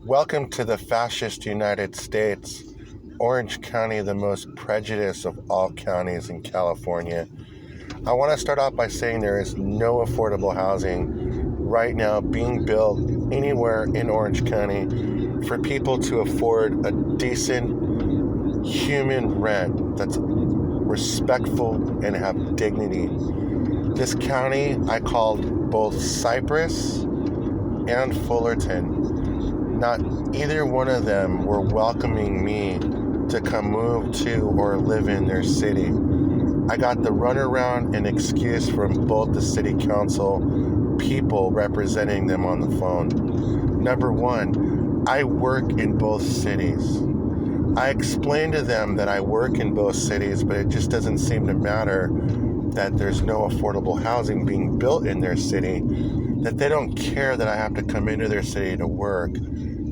Welcome to the Fascist United States. Orange County, the most prejudiced of all counties in California. I want to start off by saying there is no affordable housing right now being built anywhere in Orange County for people to afford a decent human rent that's respectful and have dignity. This county I called both Cypress and Fullerton. Not either one of them were welcoming me to come move to or live in their city. I got the runaround and excuse from both the city council people representing them on the phone. Number one, I work in both cities. I explained to them that I work in both cities, but it just doesn't seem to matter that there's no affordable housing being built in their city, that they don't care that I have to come into their city to work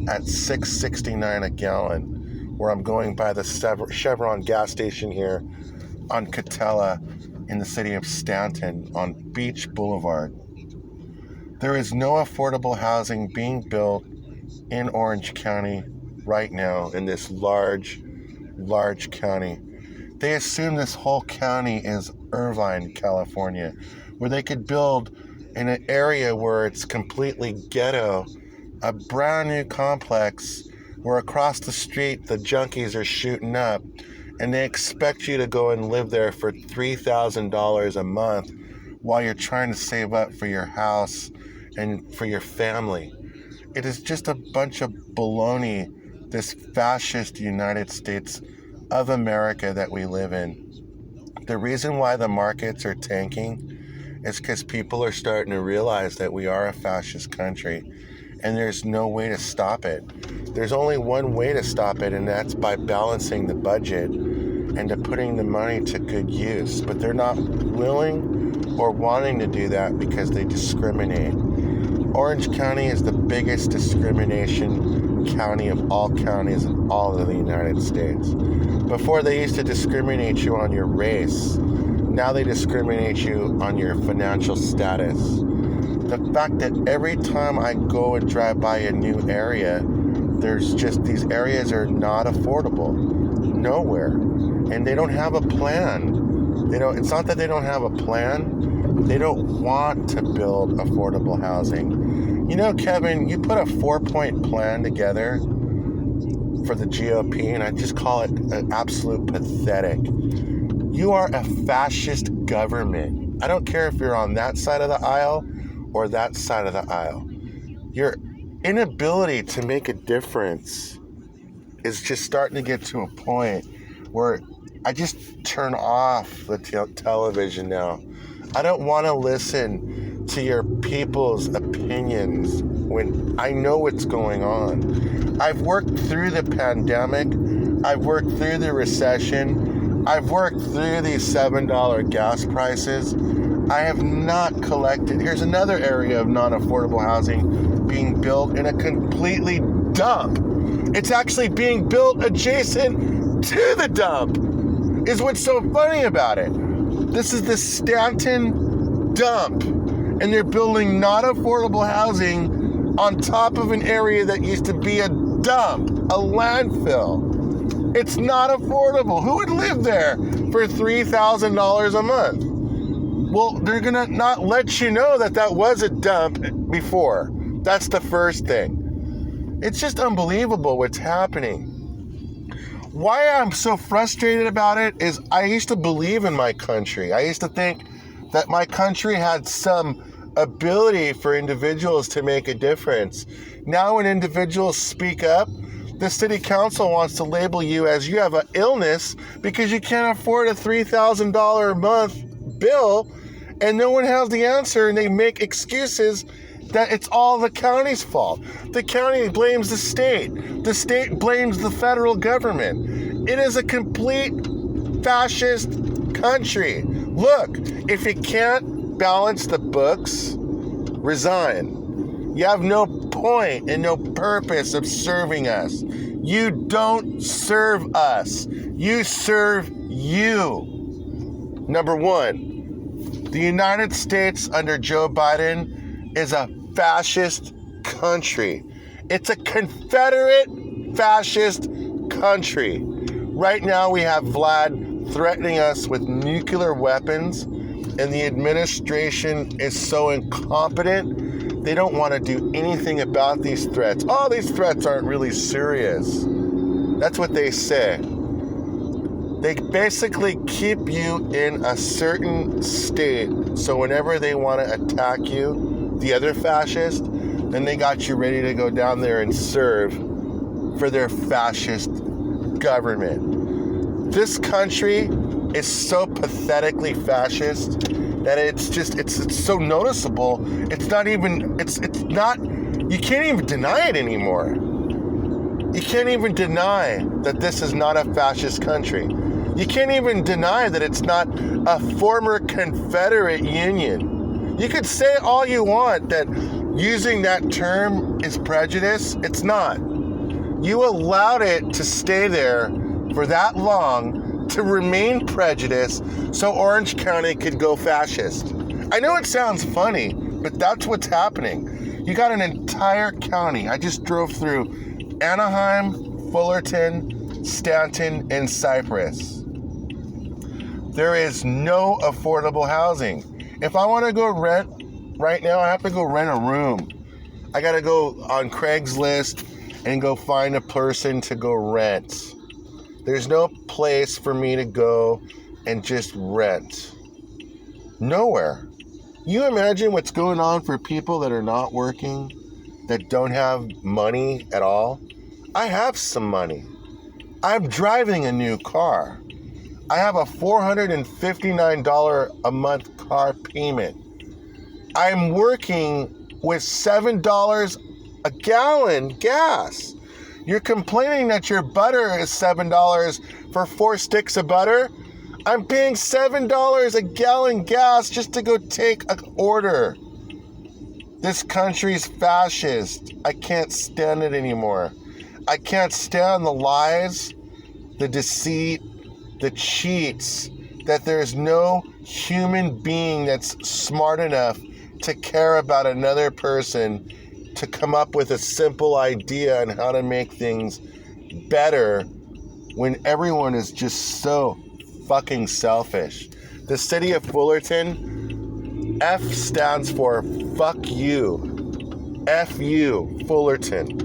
at $6.69 a gallon, where I'm going by the Chevron gas station here on Catella in the city of Stanton on Beach Boulevard. There is no affordable housing being built in Orange County right now in this large county. They assume this whole county is Irvine, California, where they could build in an area where it's completely ghetto, a brand new complex where across the street the junkies are shooting up, and they expect you to go and live there for $3,000 a month while you're trying to save up for your house and for your family. It is just a bunch of baloney, this fascist United States of America that we live in. The reason why the markets are tanking is because people are starting to realize that we are a fascist country, and there's no way to stop it. There's only one way to stop it, and that's by balancing the budget and to putting the money to good use. But they're not willing or wanting to do that because they discriminate. Orange County is the biggest discrimination county of all counties in all of the United States. Before, they used to discriminate you on your race. Now they discriminate you on your financial status. The fact that every time I go and drive by a new area, there's just these areas are not affordable. Nowhere. And they don't have a plan. It's not that they don't have a plan. They don't want to build affordable housing. Kevin, you put a 4-point plan together for the GOP, and I just call it absolute pathetic. You are a fascist government. I don't care if you're on that side of the aisle or that side of the aisle. Your inability to make a difference is just starting to get to a point where I just turn off the television now. I don't want to listen to your people's opinions when I know what's going on. I've worked through the pandemic. I've worked through the recession. I've worked through these $7 gas prices. I have not collected. Here's another area of non-affordable housing being built in a completely dump. It's actually being built adjacent to the dump, is what's so funny about it. This is the Stanton dump, and they're building not affordable housing on top of an area that used to be a dump, a landfill. It's not affordable. Who would live there for $3,000 a month? Well, they're going to not let you know that was a dump before. That's the first thing. It's just unbelievable what's happening. Why I'm so frustrated about it is I used to believe in my country. I used to think that my country had some ability for individuals to make a difference. Now when individuals speak up, the city council wants to label you as you have an illness because you can't afford a $3,000 a month bill, and no one has the answer, and they make excuses that it's all the county's fault. The county blames the state. The state blames the federal government. It is a complete fascist country. Look, if you can't balance the books, resign. You have no point and no purpose of serving us. You don't serve us. You serve you. Number one, the United States under Joe Biden is a fascist country. It's a Confederate fascist country. Right now we have Vlad threatening us with nuclear weapons, and the administration is so incompetent, they don't want to do anything about these threats. Oh, these threats aren't really serious. That's what they say. They basically keep you in a certain state, so whenever they want to attack you, the other fascist, then they got you ready to go down there and serve for their fascist government. This country is so pathetically fascist that it's so noticeable. It's not, you can't even deny it anymore. You can't even deny that this is not a fascist country. You can't even deny that it's not a former Confederate Union. You could say all you want that using that term is prejudice. It's not. You allowed it to stay there for that long to remain prejudiced so Orange County could go fascist. I know it sounds funny, but that's what's happening. You got an entire county. I just drove through Anaheim, Fullerton, Stanton, and Cypress. There is no affordable housing. If I want to go rent right now, I have to go rent a room. I got to go on Craigslist and go find a person to go rent. There's no place for me to go and just rent. Nowhere. You imagine what's going on for people that are not working, that don't have money at all? I have some money. I'm driving a new car. I have a $459 a month car payment. I'm working with $7 a gallon gas. You're complaining that your butter is $7 for 4 sticks of butter? I'm paying $7 a gallon gas just to go take an order. This country's fascist. I can't stand it anymore. I can't stand the lies, the deceit, the cheats, that there's no human being that's smart enough to care about another person, to come up with a simple idea on how to make things better when everyone is just so fucking selfish. The city of Fullerton, F stands for fuck you. F you, Fullerton.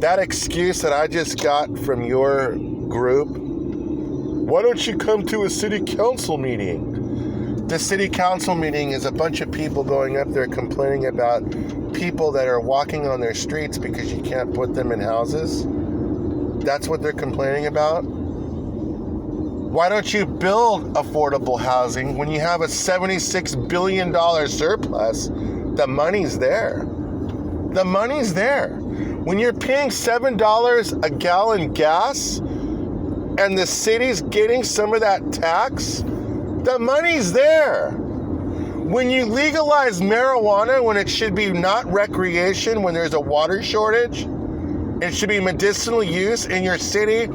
That excuse that I just got from your group, why don't you come to a city council meeting? The city council meeting is a bunch of people going up there complaining about people that are walking on their streets because you can't put them in houses. That's what they're complaining about. Why don't you build affordable housing when you have a $76 billion surplus? The money's there. The money's there. When you're paying $7 a gallon gas and the city's getting some of that tax, the money's there. When you legalize marijuana when it should be not recreation, when there's a water shortage, it should be medicinal use, and your city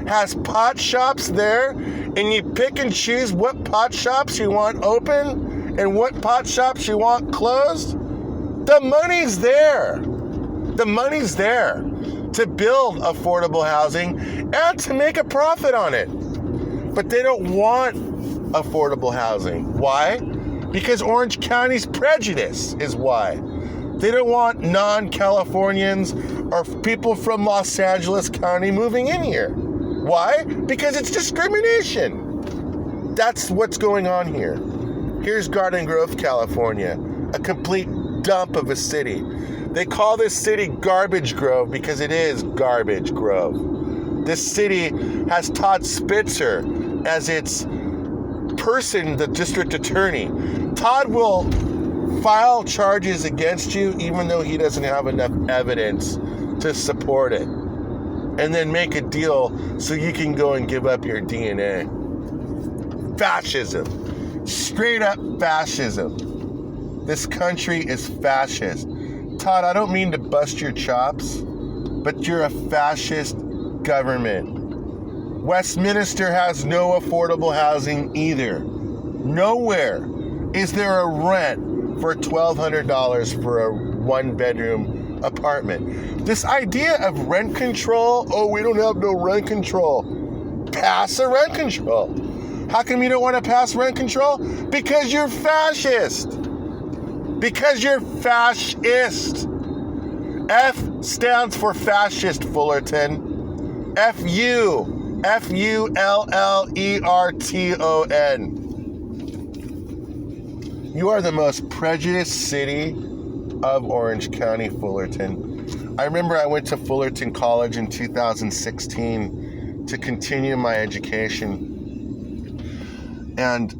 has pot shops there, and you pick and choose what pot shops you want open and what pot shops you want closed, the money's there. The money's there to build affordable housing and to make a profit on it. But they don't want affordable housing. Why? Because Orange County's prejudice is why. They don't want non-Californians or people from Los Angeles County moving in here. Why? Because it's discrimination. That's what's going on here. Here's Garden Grove, California, a complete dump of a city. They call this city Garbage Grove because it is Garbage Grove. This city has Todd Spitzer as its person, the district attorney. Todd will file charges against you even though he doesn't have enough evidence to support it, and then make a deal so you can go and give up your DNA. Fascism. Straight up fascism. This country is fascist. Todd, I don't mean to bust your chops, but you're a fascist government. Westminster has no affordable housing either. Nowhere is there a rent for $1,200 for a one-bedroom apartment. This idea of rent control, oh, we don't have no rent control. Pass a rent control. How come you don't want to pass rent control? Because you're fascist. Because you're fascist. F stands for fascist, Fullerton. F-U. F-U-L-L-E-R-T-O-N. You are the most prejudiced city of Orange County, Fullerton. I remember I went to Fullerton College in 2016 to continue my education. And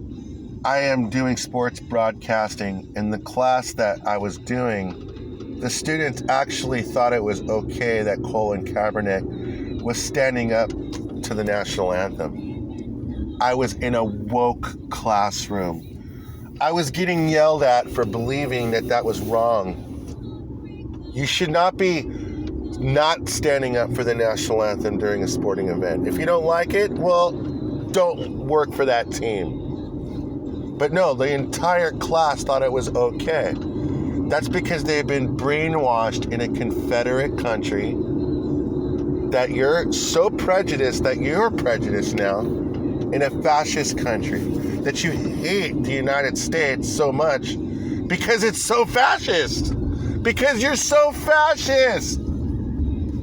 I am doing sports broadcasting. In the class that I was doing, the students actually thought it was okay that Colin Kaepernick was standing up to the national anthem. I was in a woke classroom. I was getting yelled at for believing that that was wrong. You should not be not standing up for the national anthem during a sporting event. If you don't like it, well, don't work for that team. But no, the entire class thought it was okay. That's because they've been brainwashed in a Confederate country that you're so prejudiced that you're prejudiced now in a fascist country, that you hate the United States so much because it's so fascist. Because you're so fascist.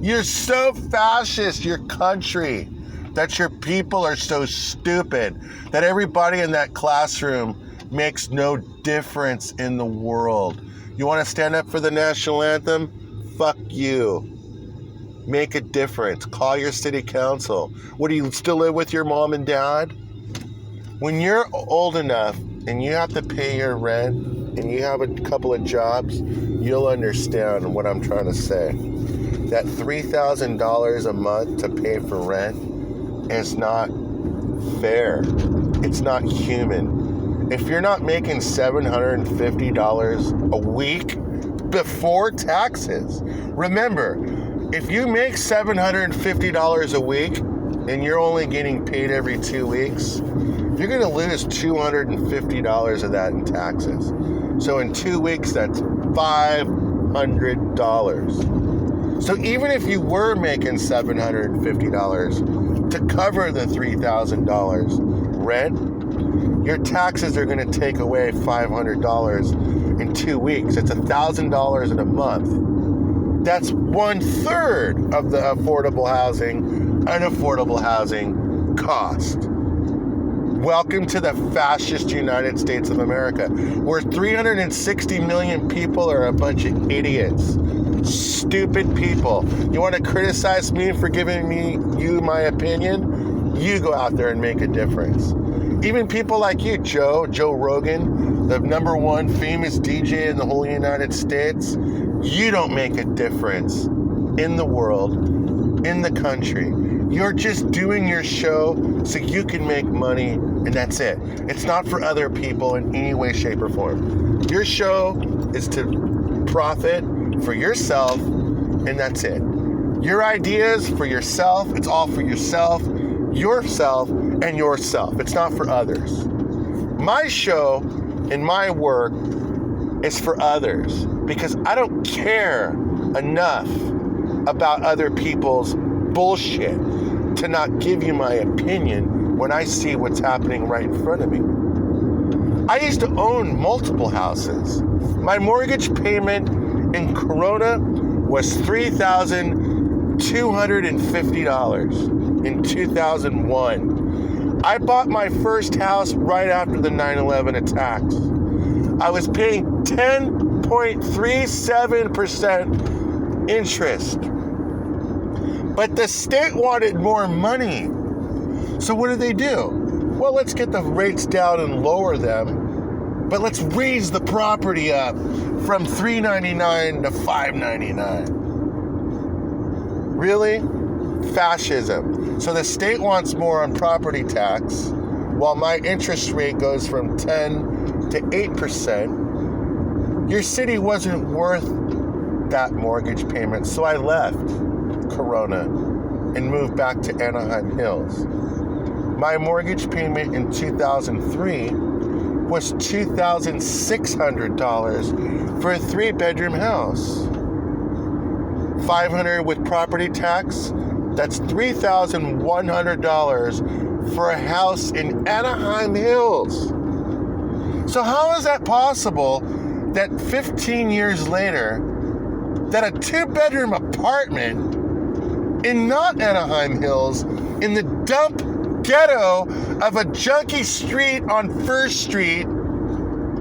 You're so fascist, your country, that your people are so stupid, that everybody in that classroom makes no difference in the world. You want to stand up for the national anthem? Fuck you. Make a difference. Call your city council. What, do you still live with your mom and dad? When you're old enough and you have to pay your rent and you have a couple of jobs, you'll understand what I'm trying to say. That $3,000 a month to pay for rent is not fair. It's not human. If you're not making $750 a week before taxes, remember, if you make $750 a week and you're only getting paid every 2 weeks, you're going to lose $250 of that in taxes. So in 2 weeks, that's $500. So even if you were making $750 to cover the $3,000 rent, your taxes are going to take away $500 in 2 weeks. It's $1,000 in a month. That's 1/3 of the affordable housing cost. Welcome to the fascist United States of America, where 360 million people are a bunch of idiots. Stupid people. You want to criticize me for giving you my opinion? You go out there and make a difference. Even people like you, Joe Rogan, the #1 famous DJ in the whole United States, you don't make a difference in the world, in the country. You're just doing your show so you can make money, and that's it. It's not for other people in any way, shape, or form. Your show is to profit for yourself, and that's it. Your ideas for yourself, it's all for yourself, and yourself. It's not for others. My show and my work is for others because I don't care enough about other people's bullshit to not give you my opinion when I see what's happening right in front of me. I used to own multiple houses. My mortgage payment in Corona was $3,250 in 2001. I bought my first house right after the 9/11 attacks. I was paying 10.37% interest. But the state wanted more money. So what do? Well, let's get the rates down and lower them, but let's raise the property up from $399 to $599. Really? Fascism. So the state wants more on property tax, while my interest rate goes from 10 to 8%. Your city wasn't worth that mortgage payment, so I left Corona and moved back to Anaheim Hills. My mortgage payment in 2003 was $2,600 for a 3-bedroom house. $500 with property tax. That's $3,100 for a house in Anaheim Hills. So how is that possible that 15 years later, that a 2-bedroom apartment in not Anaheim Hills, in the dump ghetto of a junkie street on First Street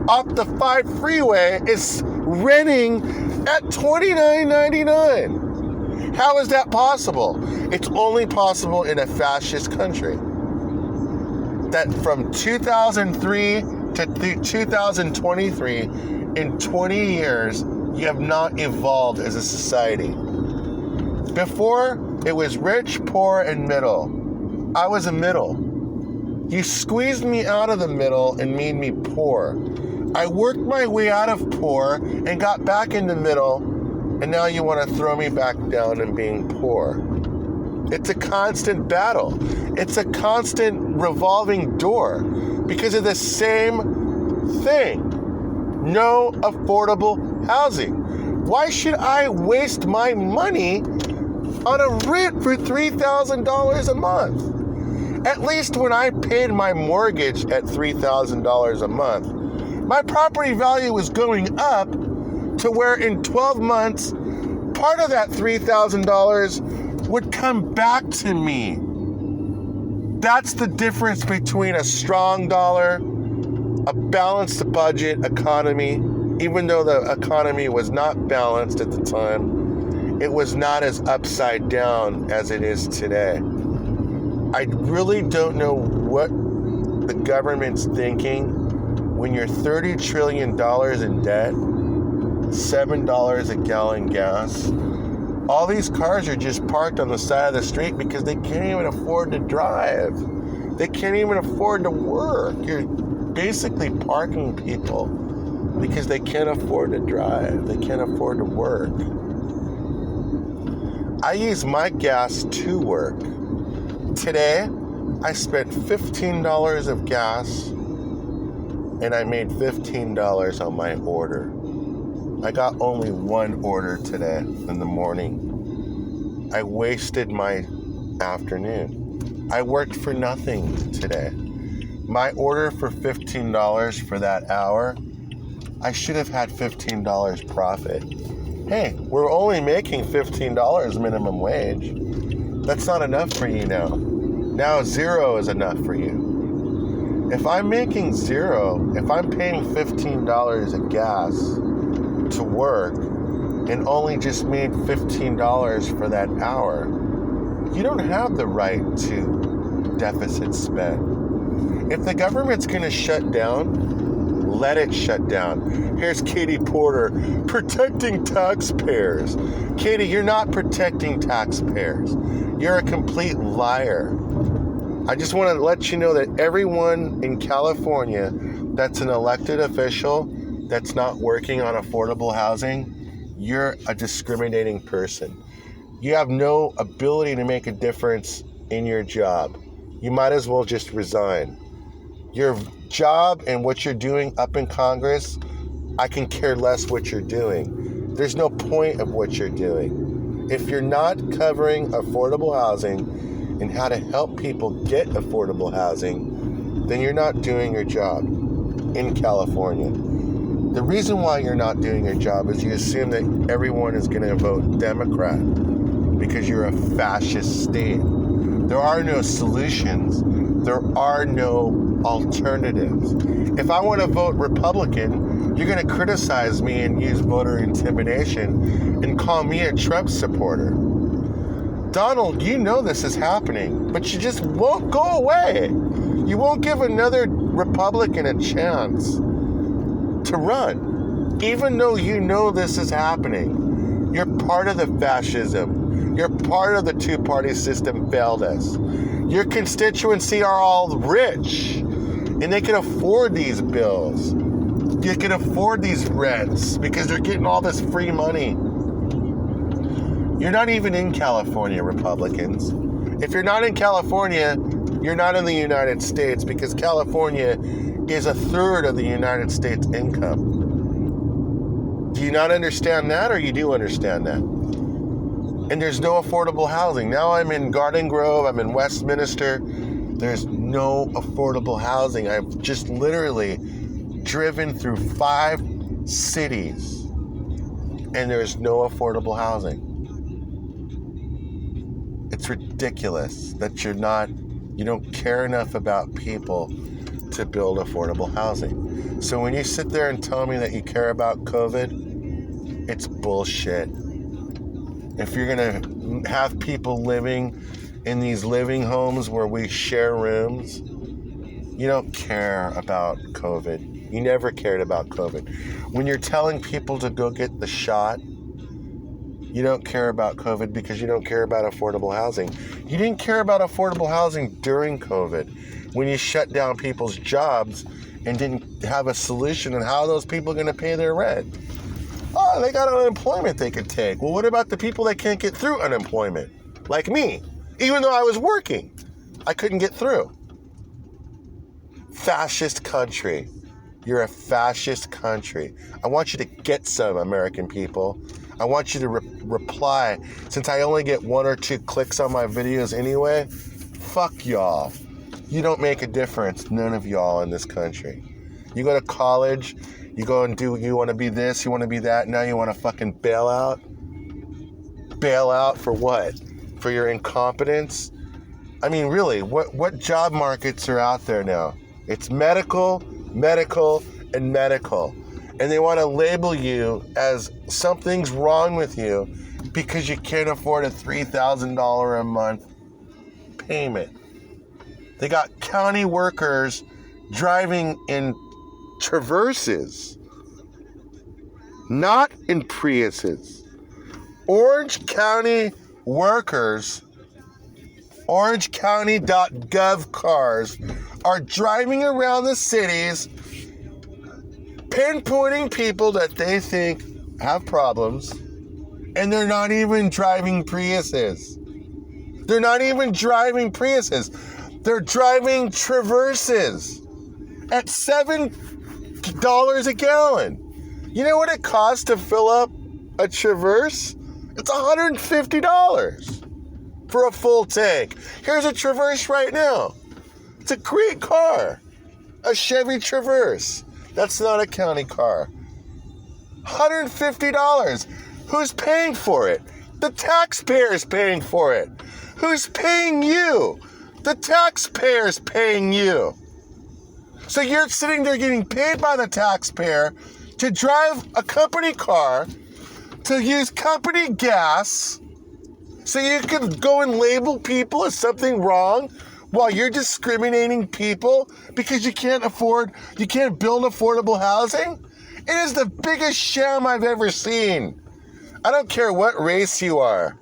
off the 5 freeway, is renting at $29.99? How is that possible? It's only possible in a fascist country. That from 2003 to 2023, in 20 years, you have not evolved as a society. Before, it was rich, poor, and middle. I was a middle. You squeezed me out of the middle and made me poor. I worked my way out of poor and got back in the middle, and now you want to throw me back down and being poor. It's a constant battle. It's a constant revolving door because of the same thing. No affordable housing. Why should I waste my money on a rent for $3,000 a month? At least when I paid my mortgage at $3,000 a month, my property value was going up to where in 12 months, part of that $3,000 would come back to me. That's the difference between a strong dollar, a balanced budget economy. Even though the economy was not balanced at the time, it was not as upside down as it is today. I really don't know what the government's thinking when you're $30 trillion in debt, $7 a gallon gas. All these cars are just parked on the side of the street because they can't even afford to drive. They can't even afford to work. You're basically parking people because they can't afford to drive. They can't afford to work. I use my gas to work. Today, I spent $15 of gas and I made $15 on my order. I got only one order today in the morning. I wasted my afternoon. I worked for nothing today. My order for $15 for that hour, I should have had $15 profit. Hey, we're only making $15 minimum wage. That's not enough for you now. Now $0 is enough for you. If I'm making $0, if I'm paying $15 of gas to work and only just made $15 for that hour, you don't have the right to deficit spend. If the government's going to shut down, let it shut down. Here's Katie Porter protecting taxpayers. Katie, you're not protecting taxpayers. You're a complete liar. I just want to let you know that everyone in California that's an elected official that's not working on affordable housing, you're a discriminating person. You have no ability to make a difference in your job. You might as well just resign. Your job and what you're doing up in Congress, I can care less what you're doing. There's no point of what you're doing. If you're not covering affordable housing and how to help people get affordable housing, then you're not doing your job in California. The reason why you're not doing your job is you assume that everyone is going to vote Democrat because you're a fascist state. There are no solutions. There are no alternatives. If I want to vote Republican, you're going to criticize me and use voter intimidation and call me a Trump supporter. Donald, you know this is happening, but you just won't go away. You won't give another Republican a chance to run, even though you know this is happening. You're part of the fascism. You're part of the two-party system failed us. Your constituency are all rich, and they can afford these bills. You can afford these rents because they're getting all this free money. You're not even in California, Republicans. If you're not in California, you're not in the United States because California is a third of the United States income. Do you not understand that, or you do understand that? And there's no affordable housing. Now I'm in Garden Grove, I'm in Westminster. There's no affordable housing. I've just literally driven through 5 cities and there's no affordable housing. It's ridiculous that you don't care enough about people to build affordable housing. So when you sit there and tell me that you care about COVID, it's bullshit. If you're going to have people living in these living homes where we share rooms, you don't care about COVID. You never cared about COVID. When you're telling people to go get the shot, you don't care about COVID because you don't care about affordable housing. You didn't care about affordable housing during COVID when you shut down people's jobs and didn't have a solution on how those people are going to pay their rent. Oh, they got unemployment they could take. Well, what about the people that can't get through unemployment? Like me. Even though I was working, I couldn't get through. Fascist country. You're a fascist country. I want you to get some, American people. I want you to reply. Since I only get 1 or 2 clicks on my videos anyway, fuck y'all. You don't make a difference, none of y'all in this country. You go to college, you go and you want to be this, you want to be that, now you want to fucking bail out? Bail out for what? For your incompetence? I mean, really, what job markets are out there now? It's medical, and medical. And they want to label you as something's wrong with you because you can't afford a $3,000 a month payment. They got county workers driving in Traverses, not in Priuses. Orange County workers, orangecounty.gov cars are driving around the cities pinpointing people that they think have problems, and they're not even driving Priuses. They're not even driving Priuses. They're driving Traverses at $7 a gallon. You know what it costs to fill up a Traverse? It's $150 for a full tank. Here's a Traverse right now. It's a great car. A Chevy Traverse. That's not a county car. $150. Who's paying for it? The taxpayer's paying for it. Who's paying you? The taxpayer's paying you. So you're sitting there getting paid by the taxpayer to drive a company car, to use company gas, so you can go and label people as something wrong while you're discriminating people because you can't build affordable housing? It is the biggest sham I've ever seen. I don't care what race you are.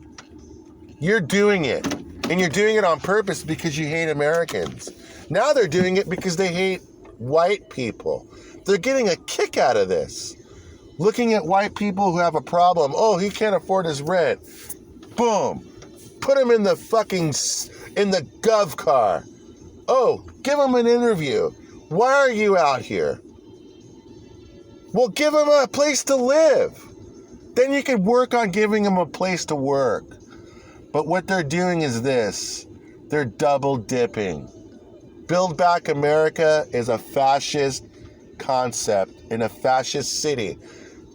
You're doing it. And you're doing it on purpose because you hate Americans. Now they're doing it because they hate white people. They're getting a kick out of this. Looking at white people who have a problem. Oh, he can't afford his rent. Boom. Put him in the gov car. Oh, give him an interview. Why are you out here? Well, give him a place to live. Then you can work on giving him a place to work. But what they're doing is this. They're double dipping. Build Back America is a fascist concept in a fascist city.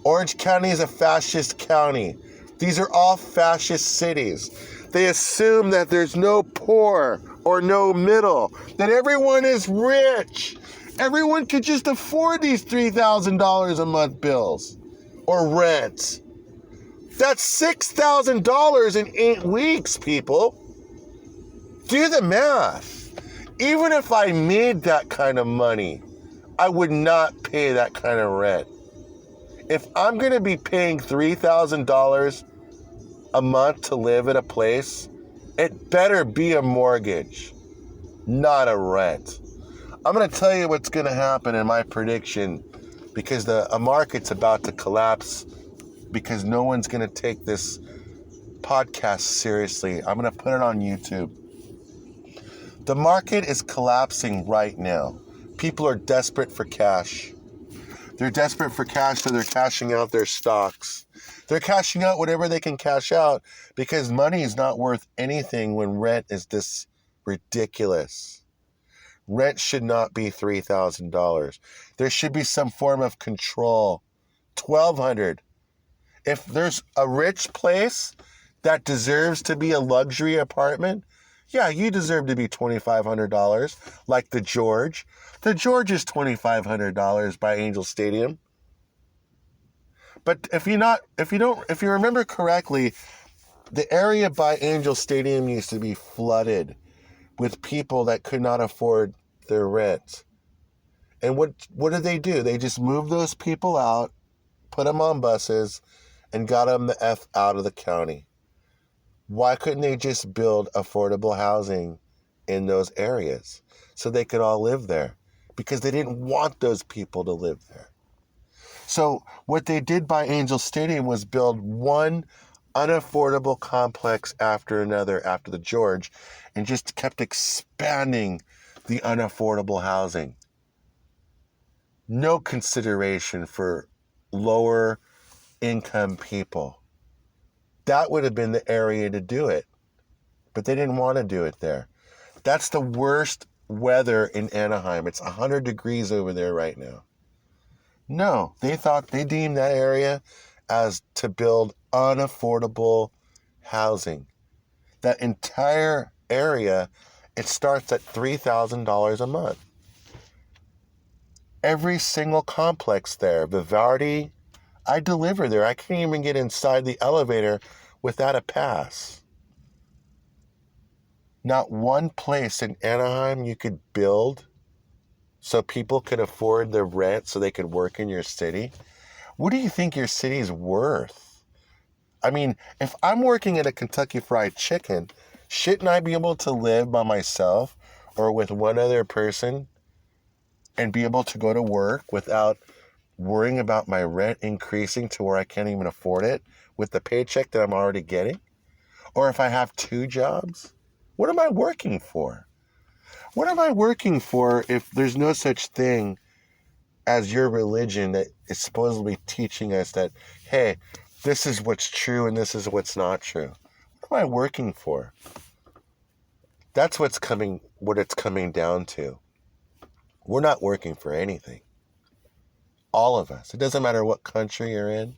Orange County is a fascist county. These are all fascist cities. They assume that there's no poor or no middle, that everyone is rich. Everyone could just afford these $3,000 a month bills or rent. That's $6,000 in 8 weeks, people. Do the math. Even if I made that kind of money, I would not pay that kind of rent. If I'm going to be paying $3,000 a month to live at a place, it better be a mortgage, not a rent. I'm going to tell you what's going to happen in my prediction, because the market's about to collapse, because no one's going to take this podcast seriously. I'm going to put it on YouTube. The market is collapsing right now. People are desperate for cash. They're desperate for cash, so they're cashing out their stocks. They're cashing out whatever they can cash out because money is not worth anything when rent is this ridiculous. Rent should not be $3,000. There should be some form of control. $1,200. If there's a rich place that deserves to be a luxury apartment, yeah, you deserve to be $2,500, like the George. The George is $2,500 by Angel Stadium. But if you remember correctly, the area by Angel Stadium used to be flooded with people that could not afford their rent. And what did they do? They just moved those people out, put them on buses, and got them the F out of the county. Why couldn't they just build affordable housing in those areas so they could all live there? Because they didn't want those people to live there. So what they did by Angel Stadium was build one unaffordable complex after another after the George and just kept expanding the unaffordable housing. No consideration for lower income people. That would have been the area to do it, but they didn't want to do it there. That's the worst weather in Anaheim. It's 100 degrees over there right now. No, they deemed that area as to build unaffordable housing. That entire area, it starts at $3,000 a month. Every single complex there, Vivardi, I deliver there. I can't even get inside the elevator without a pass. Not one place in Anaheim you could build so people could afford the rent so they could work in your city. What do you think your city's worth? I mean, if I'm working at a Kentucky Fried Chicken, shouldn't I be able to live by myself or with one other person and be able to go to work without worrying about my rent increasing to where I can't even afford it with the paycheck that I'm already getting? Or if I have two jobs? What am I working for? What am I working for if there's no such thing as your religion that is supposedly teaching us that, hey, this is what's true and this is what's not true? What am I working for? That's what it's coming down to. We're not working for anything. All of us. It doesn't matter what country you're in.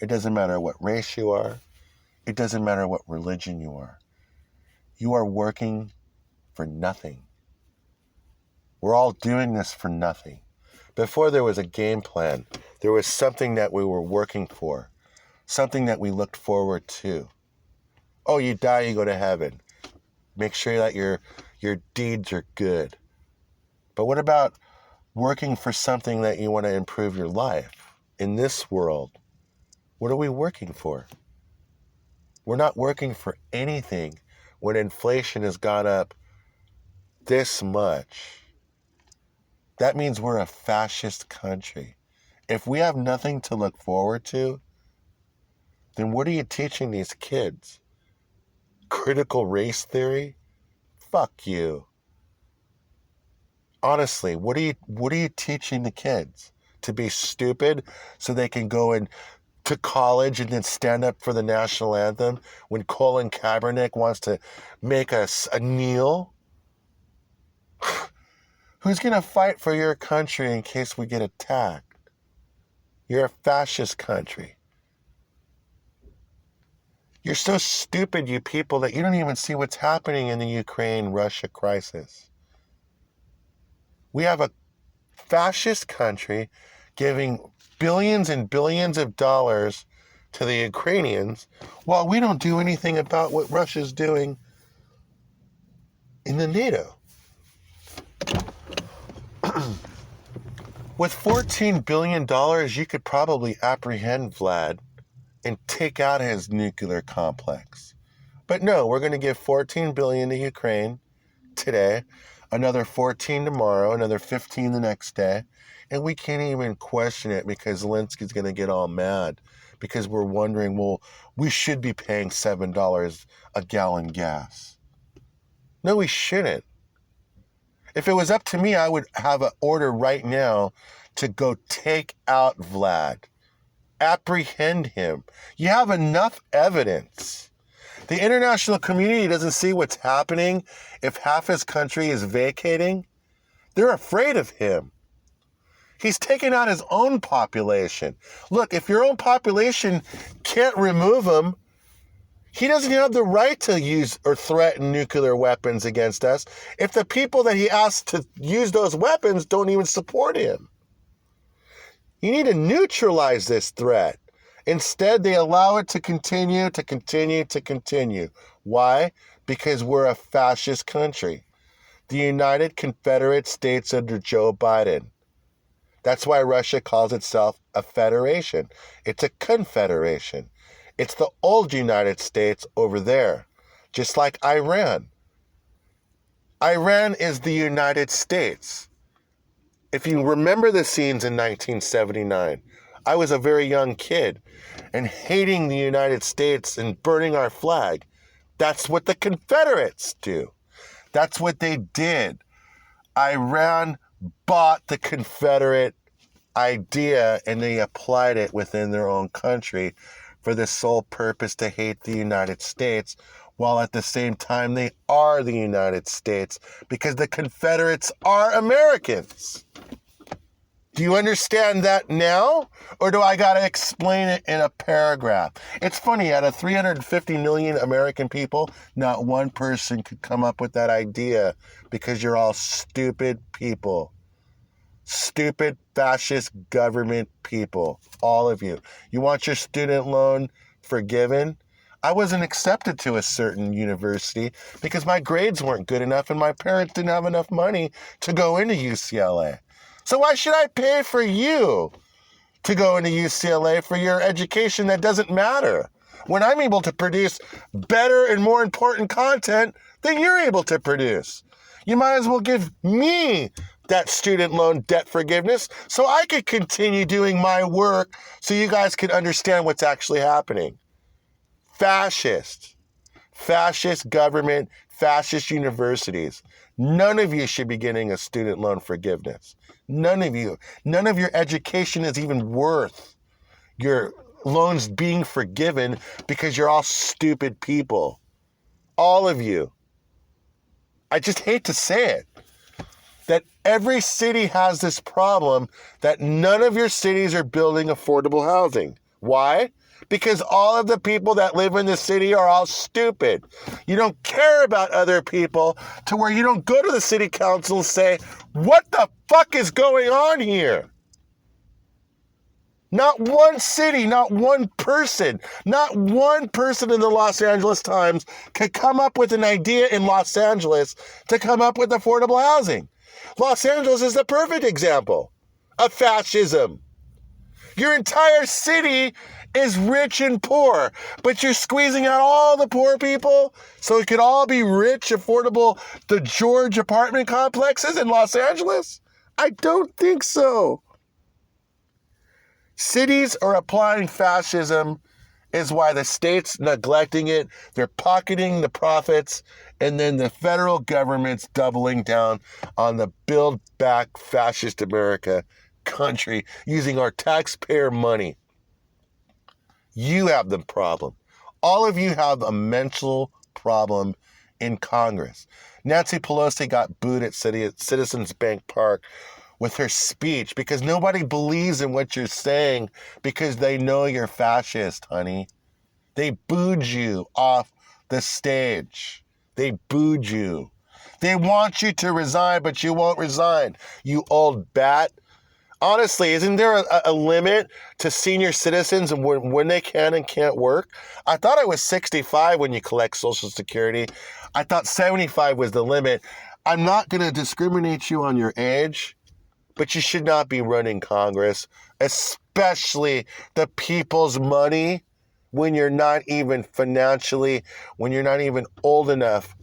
It doesn't matter what race you are. It doesn't matter what religion you are. You are working for nothing. We're all doing this for nothing. Before there was a game plan, there was something that we were working for, something that we looked forward to. Oh, you die, you go to heaven. Make sure that your deeds are good. But what about working for something that you want to improve your life? In this world, what are we working for? We're not working for anything when inflation has gone up this much. That means we're a fascist country. If we have nothing to look forward to, then what are you teaching these kids? Critical race theory? Fuck you. Honestly, what are you teaching the kids? To be stupid so they can go to college and then stand up for the national anthem when Colin Kaepernick wants to make us a kneel? Who's going to fight for your country in case we get attacked? You're a fascist country. You're so stupid, you people, that you don't even see what's happening in the Ukraine-Russia crisis. We have a fascist country giving billions and billions of dollars to the Ukrainians while we don't do anything about what Russia's doing in the NATO. With $14 billion, you could probably apprehend Vlad and take out his nuclear complex. But no, we're going to give $14 billion to Ukraine today, another 14 tomorrow, another 15 the next day, and we can't even question it because Zelensky's going to get all mad because we're wondering, well, we should be paying $7 a gallon gas. No, we shouldn't. If it was up to me, I would have an order right now to go take out Vlad. Apprehend him. You have enough evidence. The international community doesn't see what's happening if half his country is vacating. They're afraid of him. He's taking out his own population. Look, if your own population can't remove him, he doesn't have the right to use or threaten nuclear weapons against us if the people that he asked to use those weapons don't even support him. You need to neutralize this threat. Instead, they allow it to continue. Why? Because we're a fascist country. The United Confederate States under Joe Biden. That's why Russia calls itself a federation. It's a confederation. It's the old United States over there, just like Iran. Iran is the United States. If you remember the scenes in 1979, I was a very young kid and hating the United States and burning our flag. That's what the Confederates do. That's what they did. Iran bought the Confederate idea and they applied it within their own country for the sole purpose to hate the United States, while at the same time they are the United States because the Confederates are Americans. Do you understand that now? Or do I got to explain it in a paragraph? It's funny, out of 350 million American people, not one person could come up with that idea because you're all stupid people. Stupid fascist government people. All of you. You want your student loan forgiven? I wasn't accepted to a certain university because my grades weren't good enough and my parents didn't have enough money to go into UCLA. So why should I pay for you to go into UCLA for your education that doesn't matter when I'm able to produce better and more important content than you're able to produce? You might as well give me that student loan debt forgiveness so I could continue doing my work so you guys can understand what's actually happening. Fascist government, fascist universities. None of you should be getting a student loan forgiveness. None of you. None of your education is even worth your loans being forgiven because you're all stupid people. All of you. I just hate to say it. That every city has this problem that none of your cities are building affordable housing. Why? Because all of the people that live in the city are all stupid. You don't care about other people to where you don't go to the city council and say, what the fuck is going on here? Not one city, not one person in the Los Angeles Times could come up with an idea in Los Angeles to come up with affordable housing. Los Angeles is the perfect example of fascism. Your entire city is rich and poor, but you're squeezing out all the poor people so it could all be rich, affordable, the George apartment complexes in Los Angeles? I don't think so. Cities are applying fascism is why the state's neglecting it. They're pocketing the profits, and then the federal government's doubling down on the Build Back Fascist America country using our taxpayer money. You have the problem. All of you have a mental problem in Congress. Nancy Pelosi got booed at Citizens Bank Park with her speech because nobody believes in what you're saying because they know you're fascist, honey. They booed you off the stage. They booed you. They want you to resign, but you won't resign, you old bat. Honestly, isn't there a limit to senior citizens and when they can and can't work? I thought it was 65 when you collect Social Security. I thought 75 was the limit. I'm not going to discriminate you on your age, but you should not be running Congress, especially the people's money when you're not even financially, when you're not even old enough